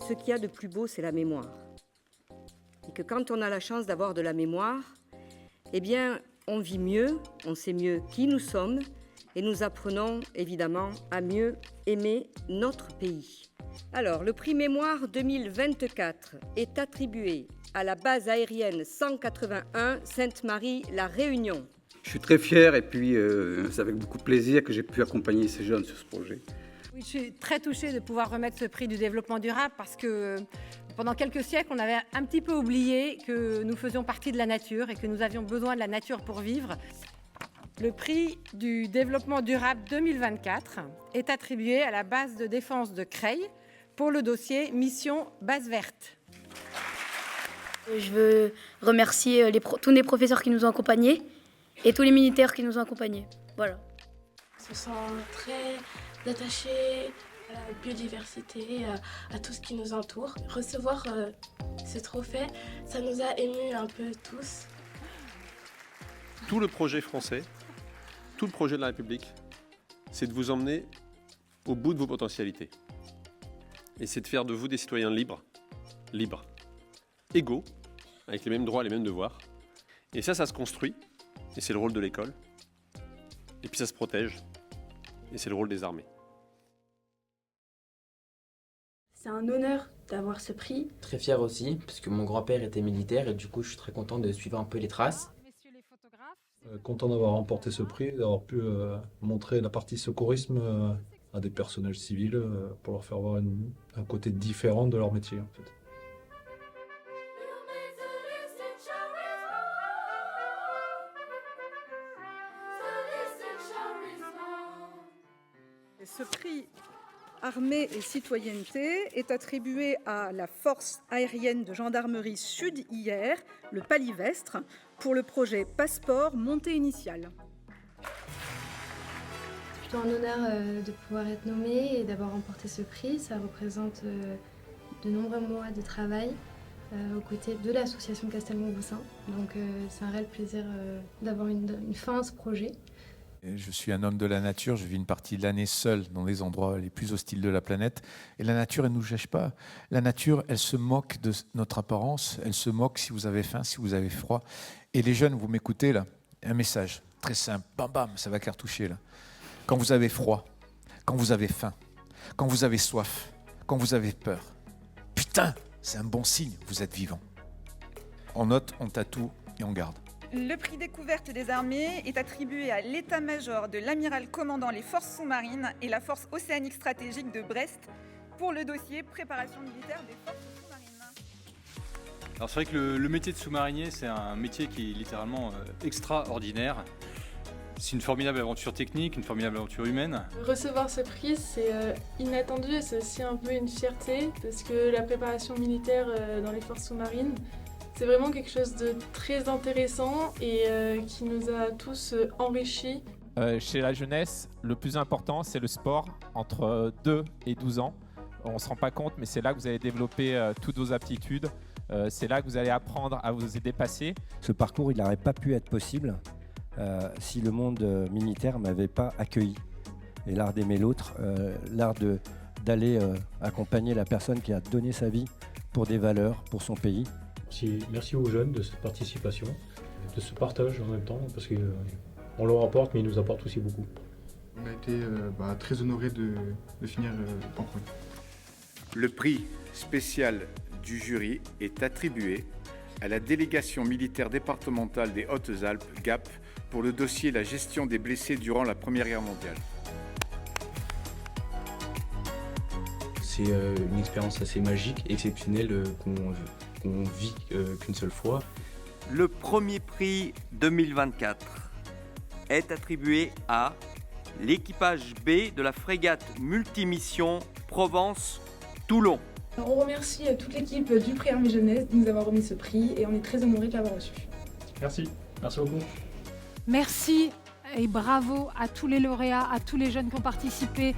ce qu'il y a de plus beau, c'est la mémoire. Et que quand on a la chance d'avoir de la mémoire, eh bien, on vit mieux, on sait mieux qui nous sommes et nous apprenons évidemment à mieux aimer notre pays. Alors, le prix Mémoire 2024 est attribué à la base aérienne 181 Sainte-Marie-La Réunion. Je suis très fier et puis c'est avec beaucoup de plaisir que j'ai pu accompagner ces jeunes sur ce projet. Oui, je suis très touchée de pouvoir remettre ce prix du développement durable parce que pendant quelques siècles, on avait un petit peu oublié que nous faisions partie de la nature et que nous avions besoin de la nature pour vivre. Le prix du développement durable 2024 est attribué à la base de défense de Creil pour le dossier Mission Base Verte. Je veux remercier tous les professeurs qui nous ont accompagnés et tous les militaires qui nous ont accompagnés. Voilà. Je me sens très attachée à la biodiversité, à tout ce qui nous entoure. Recevoir ce trophée, ça nous a émus un peu tous. Tout le projet français, tout le projet de la République, c'est de vous emmener au bout de vos potentialités. Et c'est de faire de vous des citoyens libres, égaux, avec les mêmes droits et les mêmes devoirs. Et ça se construit, et c'est le rôle de l'école. Et puis ça se protège, et c'est le rôle des armées. C'est un honneur d'avoir ce prix. Très fier aussi, parce que mon grand-père était militaire et du coup je suis très content de suivre un peu les traces. Content d'avoir remporté ce prix, d'avoir pu montrer la partie secourisme à des personnels civils pour leur faire voir un côté différent de leur métier en fait. Ce prix Armée et citoyenneté est attribué à la Force aérienne de gendarmerie Sud-IR, le Palivestre, pour le projet Passeport montée initiale. C'est plutôt un honneur de pouvoir être nommée et d'avoir remporté ce prix. Ça représente de nombreux mois de travail aux côtés de l'association Castelmontboussin. Donc c'est un réel plaisir d'avoir une fin à ce projet. Je suis un homme de la nature, je vis une partie de l'année seul dans les endroits les plus hostiles de la planète. Et la nature, elle ne nous juge pas. La nature, elle se moque de notre apparence, elle se moque si vous avez faim, si vous avez froid. Et les jeunes, vous m'écoutez là, un message très simple, bam bam, ça va cartoucher là. Quand vous avez froid, quand vous avez faim, quand vous avez soif, quand vous avez peur, putain, c'est un bon signe, vous êtes vivant. On note, on tatoue et on garde. Le prix découverte des armées est attribué à l'état-major de l'amiral commandant les forces sous-marines et la force océanique stratégique de Brest pour le dossier préparation militaire des forces sous-marines. Alors c'est vrai que le métier de sous-marinier, c'est un métier qui est littéralement extraordinaire. C'est une formidable aventure technique, une formidable aventure humaine. Recevoir ce prix, c'est inattendu et c'est aussi un peu une fierté parce que la préparation militaire dans les forces sous-marines, c'est vraiment quelque chose de très intéressant et qui nous a tous enrichis. Chez la jeunesse, le plus important, c'est le sport entre 2 et 12 ans. On ne se rend pas compte, mais c'est là que vous allez développer toutes vos aptitudes. C'est là que vous allez apprendre à vous dépasser. Ce parcours, il n'aurait pas pu être possible si le monde militaire ne m'avait pas accueilli. Et l'art d'aimer l'autre, l'art d'aller accompagner la personne qui a donné sa vie pour des valeurs, pour son pays. Merci aux jeunes de cette participation, de ce partage en même temps, parce qu'on leur apporte, mais ils nous apportent aussi beaucoup. On a été très honorés de finir en premier. Le prix spécial du jury est attribué à la délégation militaire départementale des Hautes-Alpes, GAP, pour le dossier La gestion des blessés durant la Première Guerre mondiale. C'est une expérience assez magique, exceptionnelle, qu'on vit qu'une seule fois. Le premier prix 2024 est attribué à l'équipage B de la frégate multimission Provence-Toulon. On remercie toute l'équipe du prix Armée Jeunesse de nous avoir remis ce prix et on est très honorés de l'avoir reçu. Merci beaucoup. Merci et bravo à tous les lauréats, à tous les jeunes qui ont participé.